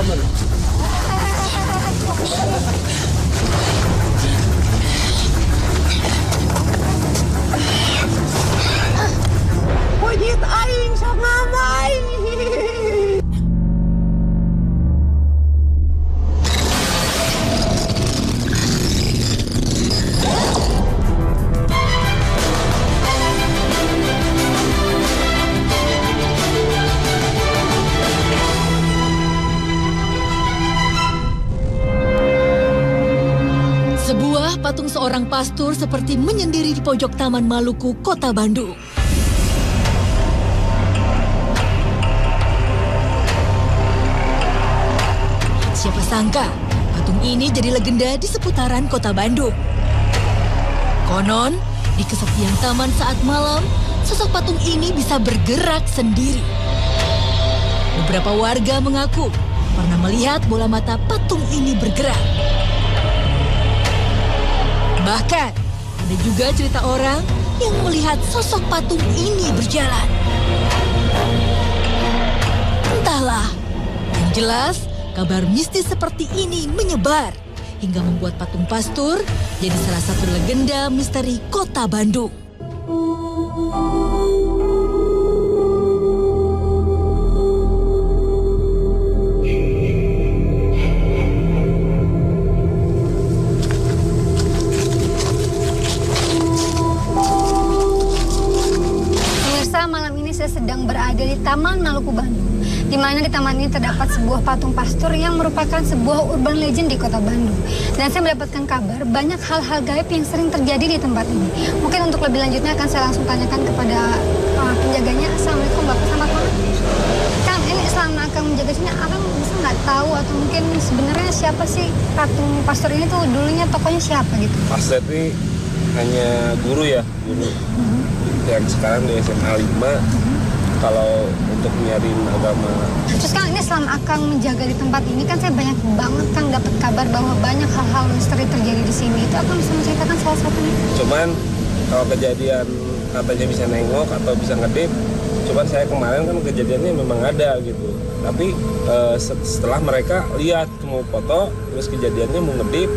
aman. Wajit aing sok ngamai. Sebuah patung seorang pastor seperti menyendiri di pojok Taman Maluku, Kota Bandung. Siapa sangka patung ini jadi legenda di seputaran Kota Bandung. Konon, di kesepian taman saat malam, sosok patung ini bisa bergerak sendiri. Beberapa warga mengaku pernah melihat bola mata patung ini bergerak. Bahkan, ada juga cerita orang yang melihat sosok patung ini berjalan. Entahlah, yang jelas kabar mistis seperti ini menyebar hingga membuat patung pastor jadi salah satu legenda misteri Kota Bandung. Sedang berada di Taman Maluku Bandung, di mana di taman ini terdapat sebuah patung pastor yang merupakan sebuah urban legend di Kota Bandung. Dan saya mendapatkan kabar banyak hal-hal gaib yang sering terjadi di tempat ini. Mungkin untuk lebih lanjutnya akan saya langsung tanyakan kepada penjaganya. Assalamualaikum Bapak, selamat malam. Kang, ini selama Akang menjaga sini, Akang bisa nggak tahu atau mungkin sebenarnya siapa sih patung pastor ini tuh dulunya tokonya siapa gitu? Pastor ini hanya guru ya, guru. Yang sekarang di SMA 5. Kalau untuk nyarin agama. Terus Kang, ini selama Akang menjaga di tempat ini kan saya banyak banget Kang dapat kabar bahwa banyak hal-hal misteri terjadi di sini. Itu Akang bisa menceritakan salah satunya? Cuman kalau kejadian katanya bisa nengok atau bisa ngedip, cuman saya kemarin kan kejadiannya memang ada gitu. Tapi setelah mereka lihat mau foto, terus kejadiannya mau ngedip,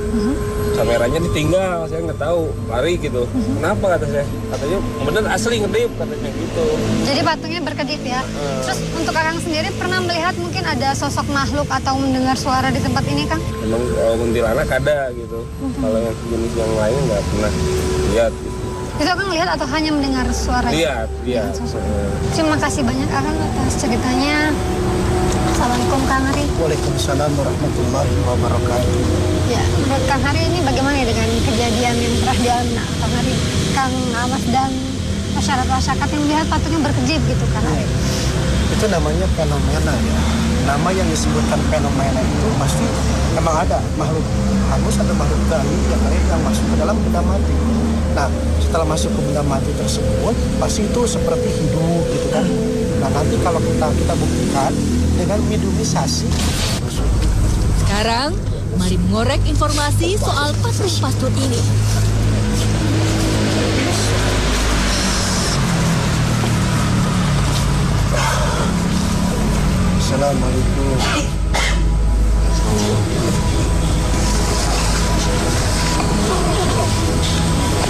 kameranya ditinggal, saya nggak tahu, lari gitu. Kenapa kata saya? Katanya bener asli ngedip katanya gitu. Jadi patungnya berkedip ya. Terus untuk Akang sendiri pernah melihat mungkin ada sosok makhluk atau mendengar suara di tempat ini Kang? Memang kuntilanak ada gitu. Kalau yang jenis yang lain nggak pernah lihat. Gitu. Itu Akang lihat atau hanya mendengar suara? Lihat. Terima kasih banyak Akang atas ceritanya. Assalamualaikum Kang Hari. Waalaikumsalam warahmatullahi wabarakatuh. Ya, menurut Kang Hari ini bagaimana ya dengan kejadian yang pernah dialami Kang Hari, Kang Amas dan masyarakat yang melihat patungnya berkedip gitu Kang Hari? Itu namanya fenomena ya. Nama yang disebutkan fenomena itu pasti memang ada makhluk halus atau makhluk gaib yang masuk ke dalam benda mati. Nah, setelah masuk ke benda mati tersebut, pasti itu seperti hidup gitu kan. Nah, nanti kalau kita buktikan dengan mediumisasi. Sekarang, mari mengorek informasi soal patung pastor ini. Assalamualaikum.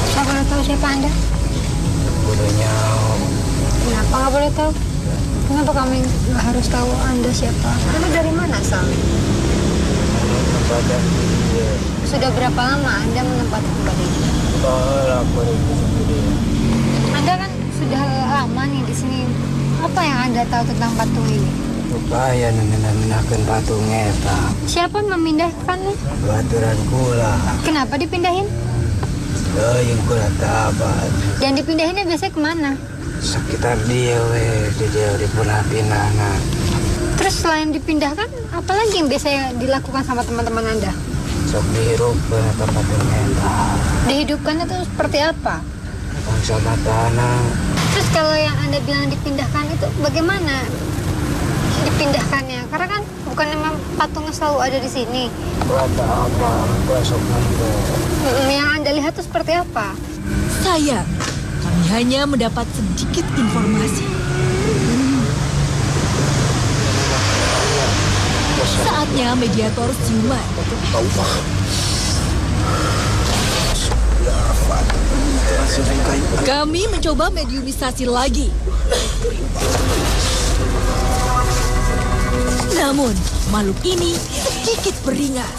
Saya boleh tahu siapa Anda? Bolehnya. Kenapa nggak boleh tahu? Kenapa kami nggak harus tahu Anda siapa? Anda dari mana asalnya? Sudah berapa lama Anda menempati tempat ini? Anda kan sudah lama nih di sini. Apa yang Anda tahu tentang patung ini? Supaya meminakan patung eta. Siapa memindahkan nih? Baturan kula. Kenapa dipindahin? Yang kula tabat. Dan dipindahinnya biasanya kemana? Sekitar dia di pindah. Terus selain dipindahkan, apa lagi yang biasanya dilakukan sama teman-teman Anda? Sok dihirup tempat eta. Dihidupkan itu seperti apa? Sama tanah. Terus kalau yang Anda bilang dipindahkan itu bagaimana dipindahkannya? Karena kan bukan memang patungnya selalu ada di sini. Berapa apa? Besok nanti. Yang Anda lihat itu seperti apa? Sayang, kami hanya mendapat sedikit informasi. Saatnya mediator siuman. Kami mencoba mediumisasi lagi. Namun, makhluk ini sedikit beringas.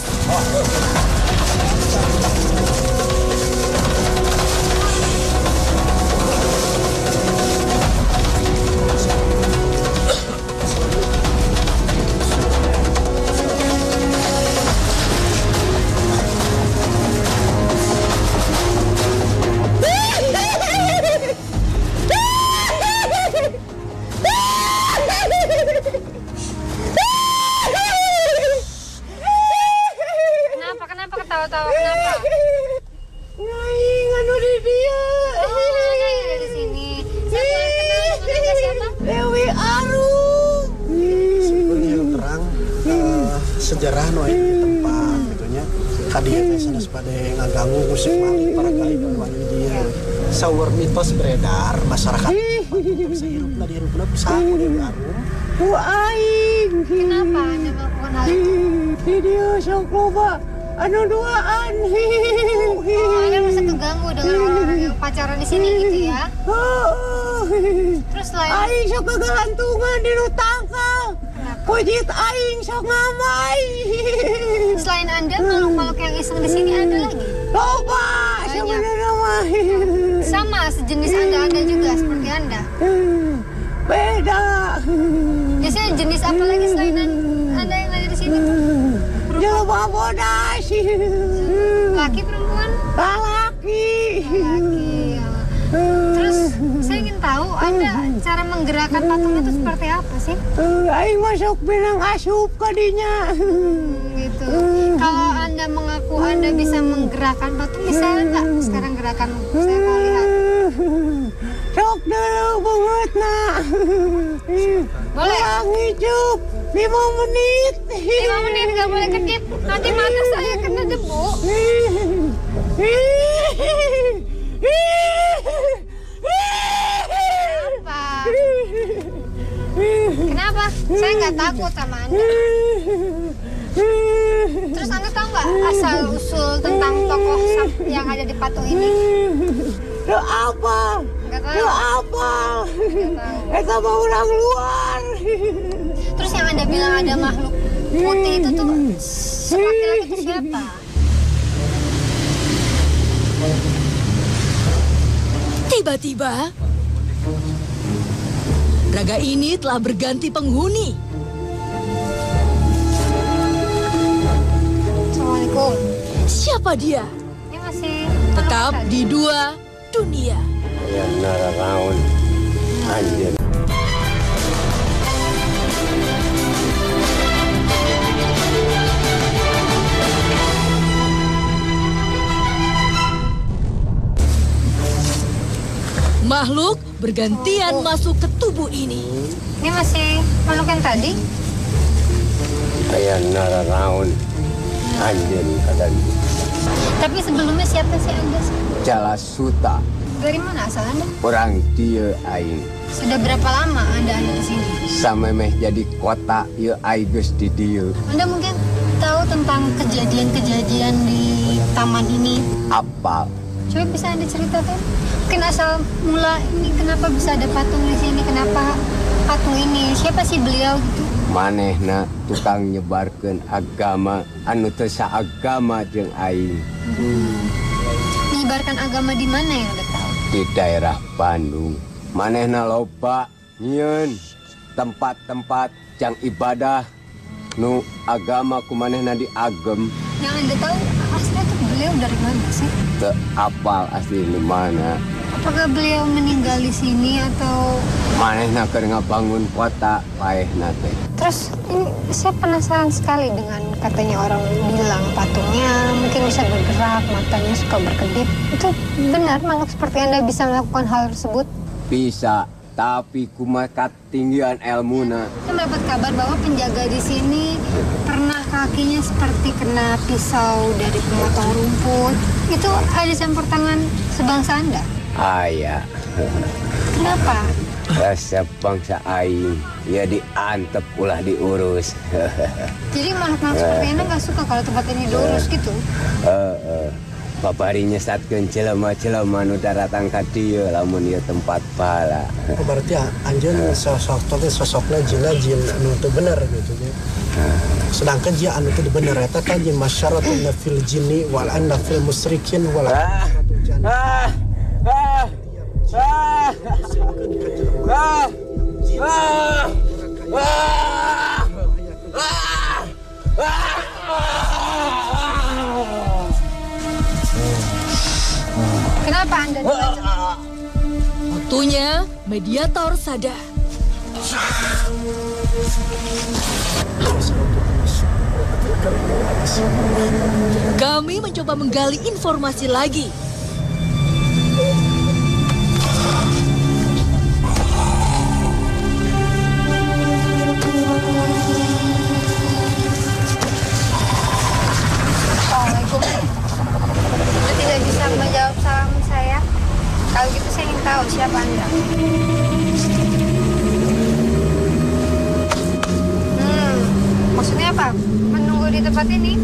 Kenapa ketawa-tawa? Kenapa? Nyai nganu di dia. Oh, Nyai ada di sini. Saya boleh kenal dengan Nyai siapa? Dewi Arum. Sebenarnya terang sejarah no di tempat gitunya. Hadiah sana sepada ngaganggu musik malik para gaib wangi dia. Sawer mitos beredar masyarakat. Bisa hirupna di hirupna saku Dewi Arum. Bu aing. Kenapa Anda melakukan hal itu? Video sok loba anu duaan. Oh, Anda merasa keganggu dengan orang-orang yang pacaran di sini gitu ya? Terus selain Aing sok kegelantungan di tangka. Pujit aing sok ngamai. selain Anda, makhluk-makhluk yang iseng di sini ada lagi? Loba Banyak. sebenarnya mah. Sama sejenis Anda juga seperti Anda. Beda. Biasanya jenis apa lagi selain Anda yang ada di sini? Jelma bodas. Laki perempuan? Laki. Laki. Ya. Terus saya ingin tahu Anda cara menggerakkan patung itu seperti apa sih? Aing masuk benang asup kadinya. Gitu. Kalau Anda mengaku Anda bisa menggerakkan patung, bisa nggak sekarang gerakan saya mau lihat? Sok dulu banget nak. Boleh? Ulang hidup 5 menit. 5 menit nggak boleh kedip, nanti mata saya kena debu. Apa? Kenapa? Saya nggak takut sama Anda. Terus Anda tahu nggak asal usul tentang tokoh yang ada di patung ini? Lu apa? Nggak tahu. Lu apa? Nggak tahu. Eka mau orang luar. Terus yang Anda bilang ada makhluk putih itu tuh laki-laki itu siapa? Tiba-tiba, raga ini telah berganti penghuni. Assalamualaikum. Siapa dia? Ini masih Tetap tadi. di 2 dunia. Ya nararaun anjir. Makhluk bergantian masuk ke tubuh ini. Ini masih makhluk yang tadi? Ya nararaun anjir kadang. Tapi sebelumnya siapa sih Anda? Jala Suta Dari mana asal Anda? orang dia aing. Sudah berapa lama Anda ada di sini? Sampai meh jadi kota ya aing geus di dieu. Anda mungkin tahu tentang kejadian-kejadian di taman ini. Apa? Coba bisa Anda ceritakan? Mungkin asal mula ini kenapa bisa ada patung di sini? Kenapa patung ini? Siapa sih beliau gitu? Manehna tukang nyebarkeun agama anu teu saagama jeung aing Menyebarkan agama di mana yang Anda tahu? di daerah Bandung. Manehna loba nyieun tempat-tempat jang ibadah nu agama ku manehna diagem. Yang Anda tahu aslinya tuh beliau dari mana sih? Teu apal asli di mana. Apakah beliau meninggal di sini atau... Manehna keur ngabangun kota paehna teh. Terus ini saya penasaran sekali dengan katanya orang bilang patungnya mungkin bisa bergerak, matanya suka berkedip. Itu benar makhluk seperti Anda bisa melakukan hal tersebut? Bisa, tapi kumaha katinggian elmuna. Saya mendapat kabar bahwa penjaga di sini pernah kakinya seperti kena pisau dari pemotong rumput. Itu ada campur tangan sebangsa Anda? Aya. Kenapa? Resep bangsa aing, ya diantep ulah diurus. Jadi makhluk-makhluk seperti ini nggak suka kalau tempat ini diurus gitu? Paparinya satkeun jelema-jelema nu datang ka dieu lamun ieu tempat bala. Berarti anjeun sosoknya jin anu teu bener gitu ya. Sedangkan dia anu teu bener eta kan jin masyaratun fil jinni wal anna fil musyrikin wal Kenapa Anda dibaca? Waktunya mediator sadar. Kami mencoba menggali informasi lagi. Assalamualaikum. Anda tidak bisa menjawab salam saya. Kalau gitu saya ingin tahu siapa Anda. Maksudnya apa? Menunggu di tempat ini?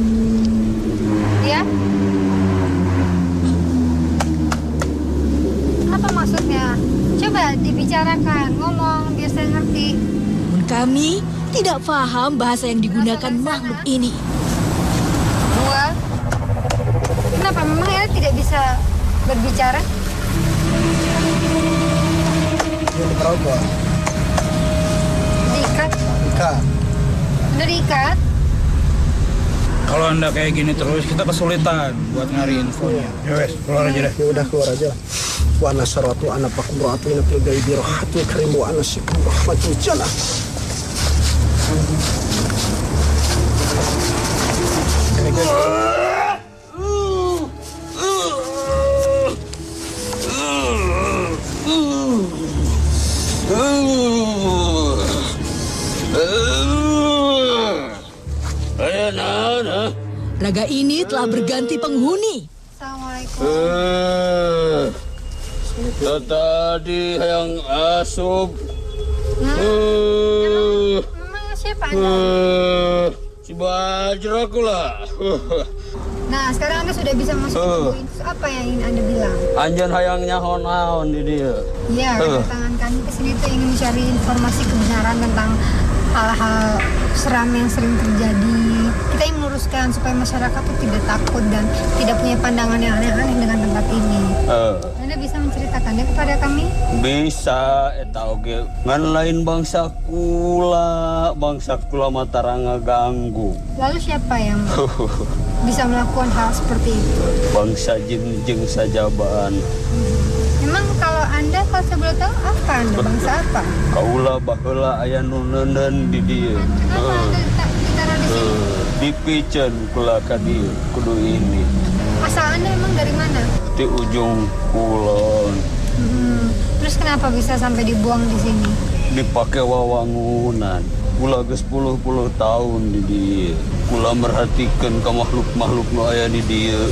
Ya? Apa maksudnya? Coba dibicarakan, ngomong biar saya ngerti. Namun kami tidak paham bahasa yang digunakan makhluk ini. Gua? Kenapa? Memang ya tidak bisa berbicara? Dia diperogol. Diikat? Ikat. Udah diikat? Kalau Anda kayak gini terus, kita kesulitan buat nyari infonya. Ya wes, keluar aja deh. Ya udah keluar aja lah. Wa nasaratu ana pakumratu ina fil gaibi rahatu karimu ana sikum rahmatul jannah. Raga ini telah berganti penghuni. Assalamualaikum. Tadi yang asup. Memang siapa Anda? Si Bajra aku lah. Nah, sekarang Anda sudah bisa masuk ke tubuh itu. Apa yang ingin Anda bilang? Anjan hayang nyahon-nahon di dia. Ya, kedatangan kami ke sini tuh ingin mencari informasi kebenaran tentang hal-hal seram yang sering terjadi. Kita ingin meluruskan supaya masyarakat tuh tidak takut dan tidak punya pandangan yang aneh-aneh dengan tempat ini. Anda bisa menceritakannya kepada kami? Bisa, eta oge. Ngan lain bangsa kula Mataranga ganggu. Lalu siapa yang bisa melakukan hal seperti itu? Bangsa jin jeung sajabaan. Memang kalau Anda, kalau saya boleh tahu, apa Anda? Bangsa apa? Kaula baheula aya nu neuneun di dieu. Kenapa Anda ditaruh di sini? Dipicen kula ka dieu kudu ini. Asal Anda memang dari mana? Di ujung kulon. Terus kenapa bisa sampai dibuang di sini? Dipake wawangunan. Kula geus 10 tahun di dieu. Kula merhatikeun ka makhluk-makhluk nu aya di dieu.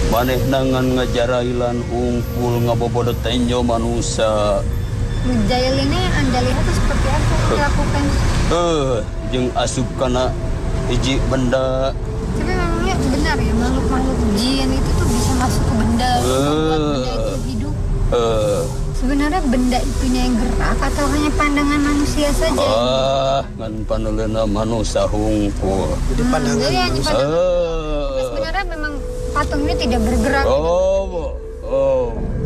Manehna ngan ngajarailan hungkul ngabobodo tenjo manusia. Ngejailinnya yang Anda lihat itu seperti apa yang dilakukan? Jeung asup kana hiji benda. Tapi memangnya benar ya makhluk-makhluk jin itu tuh bisa masuk ke benda, membuat benda itu hidup? Sebenarnya benda itunya yang gerak atau hanya pandangan manusia saja? Ngan paneleuna manusia hungkul. Jadi pandangan. Jadi hanya pandangan. Sebenarnya memang patung ini tidak bergerak.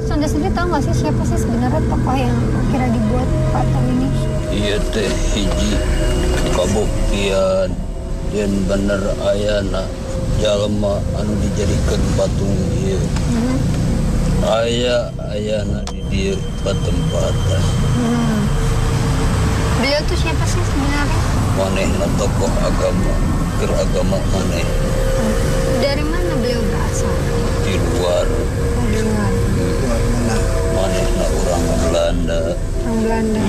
Anda sendiri tahu nggak sih siapa sih sebenarnya tokoh yang kira dibuat patung ini? Iya teh hiji kabuktian yen bener ayana jalma anu dijadikan patung ieu. Ayana di dieu patempatan. Beliau tuh siapa sih sebenarnya? Manehna tokoh agama, agama maneh. Dari mana beliau berasal? Di luar. Di luar. Manehna orang Belanda. Orang Belanda.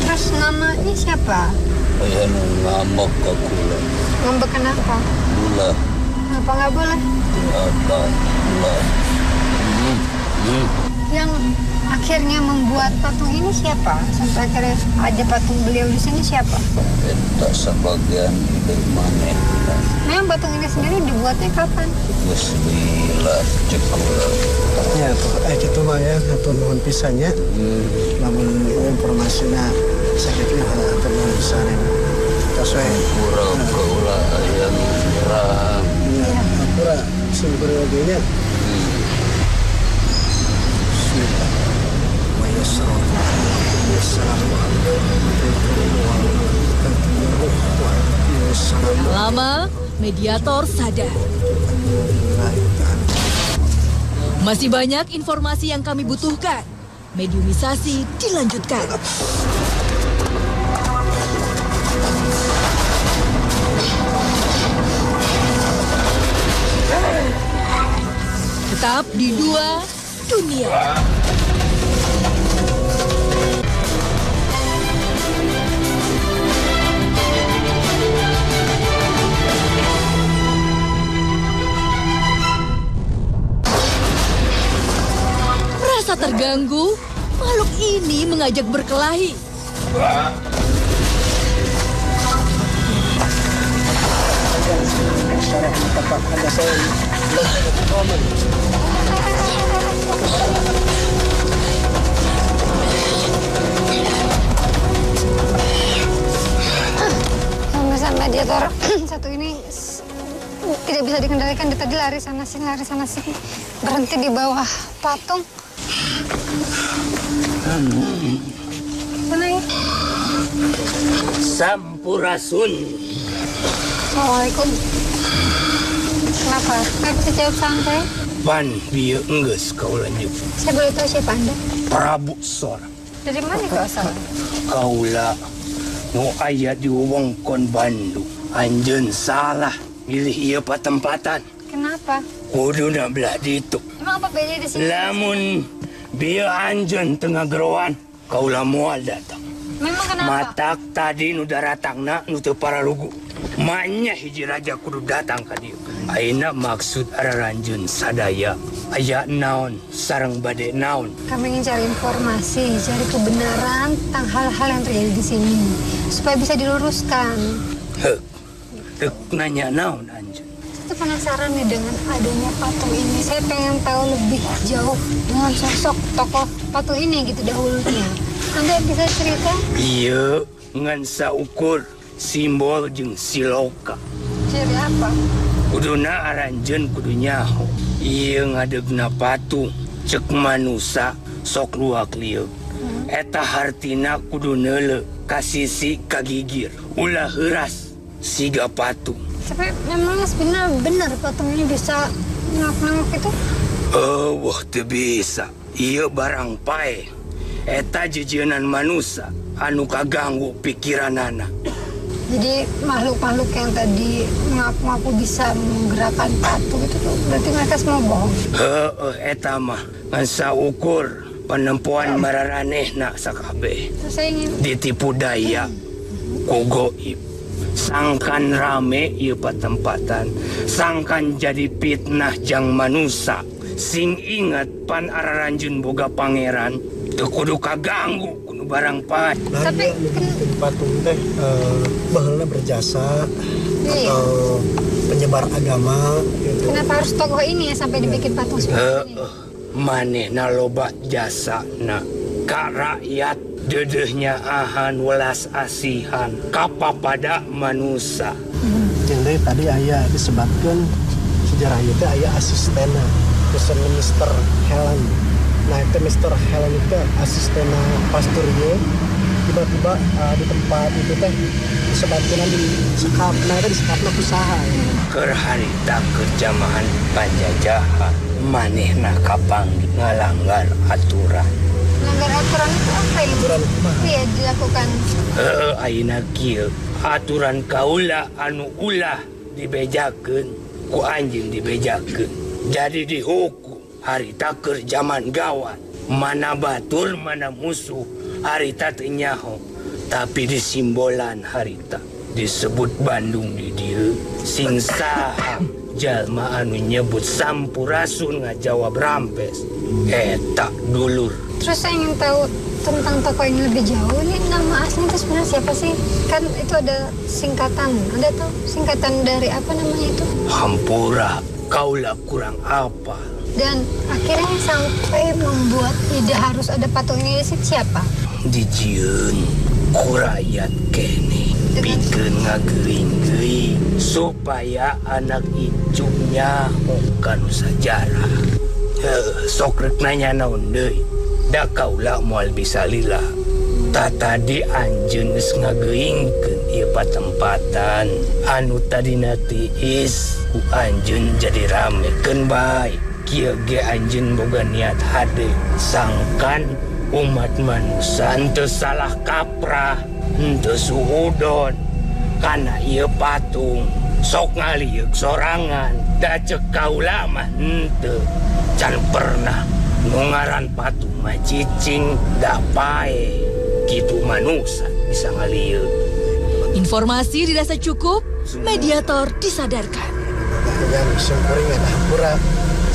Terus namanya siapa? Aya nu ngambek ka kula. Ngambek kenapa? Gula. Kenapa nggak boleh? Apa? Gula. Yang akhirnya membuat patung ini siapa? Sampai akhirnya ada patung beliau di sini siapa? Kita sebagian dari mana? Memang patung ini sendiri dibuatnya kapan? Bismillah cekulah. Ya, itu mah ya, atur nuhun pisannya. Namun informasinya sakitnya atur nuhun pisannya. Sesuai. Kurang kaulah ayam nyerang. Ya, apura sumber lagi-nya. Bismillah. Wa Tak lama, mediator sadar. Masih banyak informasi yang kami butuhkan. Mediumisasi dilanjutkan. Tetap di Dua Dunia. Merasa terganggu, makhluk ini mengajak berkelahi. Kalau mediator satu ini tidak bisa dikendalikan, dia tadi lari sana sini, berhenti di bawah patung. Mana ya? Sampurasun. Assalamualaikum. Kenapa? Nggak bisa jawab santai? Pan bieu enggeus kau lanjut. Saya boleh tahu siapa Anda? Prabu Sora. Dari mana kau asal? Kaula nu aya di wewengkon Bandung. Anjeun salah milih ieu patempatan. Kenapa? Kuduna belah ditu. Emang apa beda di sini? Lamun bieu anjeun teu ngageroan, kaula moal datang. Memang kenapa? Matak tadi nu daratangna nu teu paralugu. Manya hiji raja kudu datang ka dieu. Ayeuna maksud araranjeun sadaya. Aya naon sareng bade naon. Kami ingin cari informasi, cari kebenaran tentang hal-hal yang terjadi di sini supaya bisa diluruskan. Heh. Dek nanya naon anjeun. Saya tuh penasaran nih dengan adanya patung ini. Saya pengen tahu lebih jauh dengan sosok tokoh patung ini gitu dahulunya. Anda bisa cerita? Iya, ngan saukur simbol jeung siloka. Ciri apa? Kuduna aranjeun kudu nyaho. Ieu ngadegna patung cek manusa sok luak lieu. Eta hartina kudu neuleuh ka sisi kagigir. Ulah heuras siga patung. Tapi memang benar patung ini bisa nengok-nengok itu? Wah teu bisa. Ieu barang pae. Eta jejeunan manusia anu kaganggu pikiranana. Jadi makhluk-makhluk yang tadi ngaku-ngaku bisa menggerakkan patung itu tuh berarti mereka semua bohong. Eta mah ngan saukur penempuan mararanehna sakabeh. Saya ingin Ditipu daya ku goib. Sangkan rame ieu patempatan. Sangkan jadi fitnah jang manusia. Sing ingat pan araranjeun boga pangeran teu kudu kaganggu kudu barang pae. Tapi patung teh baheula berjasa atau penyebar agama gitu. kenapa harus tokoh ini ya sampai dibikin patung seperti ini? Manehna loba jasana ka rakyat dedehnya ahan welas asihan kapapada manusia. Jadi tadi aya disebutkan sejarah itu aya asistena pesen Mr. Helen. Nah itu Mr. Helen itu asistena pastor dia tiba-tiba di tempat itu teh disebutkan di sekap. Nah itu di sekapna usaha. Keur harita kerjamahan panjajahan manehna kapanggih ngalanggar aturan. Melanggar aturan itu apa yang iya dilakukan? Ayeuna kieu aturan kaula anu ulah dibejakeun ku anjeun dibejakeun. Jadi dihukum harita keur zaman gawat. Mana batur mana musuh harita teu nyaho. Tapi disimbolan harita disebut Bandung di dieu sing saha jalma anu nyebut sampurasun ngajawab rampes eta dulur Terus saya ingin tahu tentang tokoh ini lebih jauh. Ini nama aslinya itu sebenarnya siapa sih? Kan itu ada singkatan. Ada tuh singkatan dari apa namanya itu? Hampura, kaulah kurang apa? Dan akhirnya sampai membuat ide harus ada patung ini siapa? Dijieun kurayat kene bikin ngagering-gering supaya anak icunya bukan sejarah. Sok rek nanya naon deui. Da kaulah moal bisa lila. Tadi anjeun geus ngageingkeun ieu patempatan anu tadina tiis ku anjeun jadi ramekeun bae. Kieu ge anjeun boga niat hade sangkan umat manusia henteu salah kaprah, henteu suudon kana ieu patung sok ngaliuk sorangan. Da ceuk kaula mah henteu can pernah nu ngaran patung mah cicing da pae kitu manusia bisa ngaliuk. Informasi dirasa cukup, mediator disadarkan. Yang singkuring ada hampura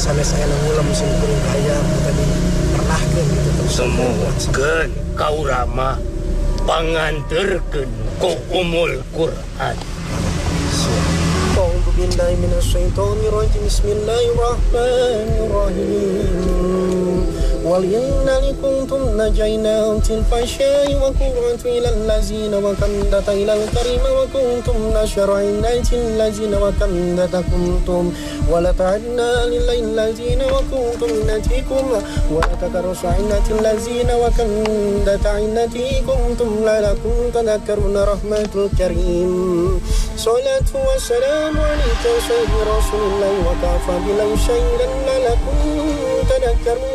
sampai saya nanggulam singkuring kaya tadi pernah kan gitu terus semuakeun kaura mah panganterkeun ku umul Quran. A'udzu billahi minasyaitonir rajim. Bismillahirrahmanirrahim. Waliyana likuntum najaina til fashai wa qurratu ilal lazina wa kandata ilal karima wa kuntum nashra'ina til lazina wa kandata kuntum wa la ta'adna lil lazina wa kuntum natikum wa la takarrasa'ina til lazina wa kandata inatikum tum la lakum tadhakkaruna rahmatul karim. Salatu wa salamu alayka sayyidi rasulillah wa kafa billahi shahidan lakum tadhakkarun.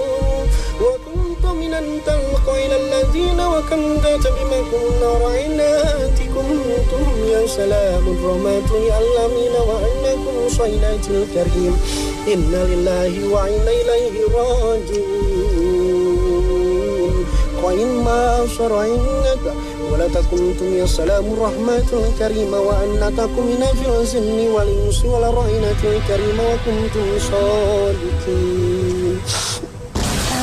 وكنت من تلقى إلى الذين وكنت بما كنا رعيناتكم كنتم يا سلام الرمات الأمين وأنكم صيلات الكريم إن لله وإنا إليه راجعون وإما شرعينك ولا تكنتم يا سلام الرحمة الكريم وأنكم من أجل الزن والإنس والرعينة الكريم وكنتم صادقين.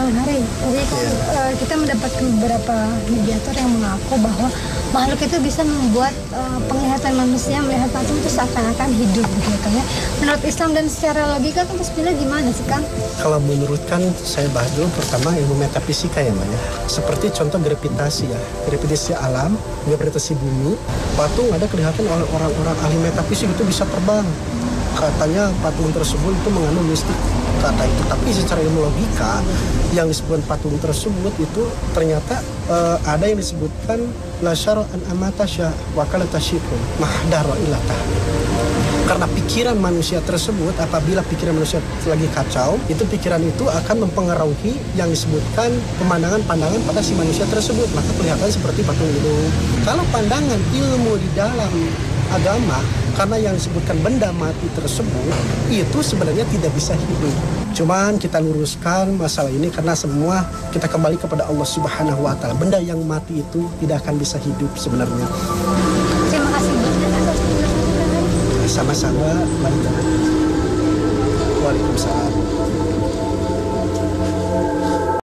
Hari, jadi kan kita mendapatkan beberapa mediator yang mengaku bahwa makhluk itu bisa membuat penglihatan manusia melihat patung itu seakan-akan hidup begitu ya. Menurut Islam dan secara logika itu sebenarnya gimana sih Kang? Kalau menurut kan saya bahas dulu pertama ilmu metafisika ya Mbak ya. Seperti contoh gravitasi ya, gravitasi alam, gravitasi bumi. Patung ada kelihatan oleh orang-orang ahli metafisik itu bisa terbang. Katanya patung tersebut itu mengandung mistik kata itu, tapi secara ilmu logika yang disebut patung tersebut itu ternyata ada yang disebutkan la syara'an amatasya wa kalatasyiku mahdara ilata. Karena pikiran manusia tersebut, apabila pikiran manusia lagi kacau, itu pikiran itu akan mempengaruhi yang disebutkan pandangan pada si manusia tersebut, maka kelihatan seperti patung itu. Kalau pandangan ilmu di dalam agama, karena yang disebutkan benda mati tersebut itu sebenarnya tidak bisa hidup. Cuman kita luruskan masalah ini karena semua kita kembali kepada Allah Subhanahu wa taala. Benda yang mati itu tidak akan bisa hidup sebenarnya. Terima kasih banyak atas penjelasannya. Sama-sama, mari. Waalaikumsalam.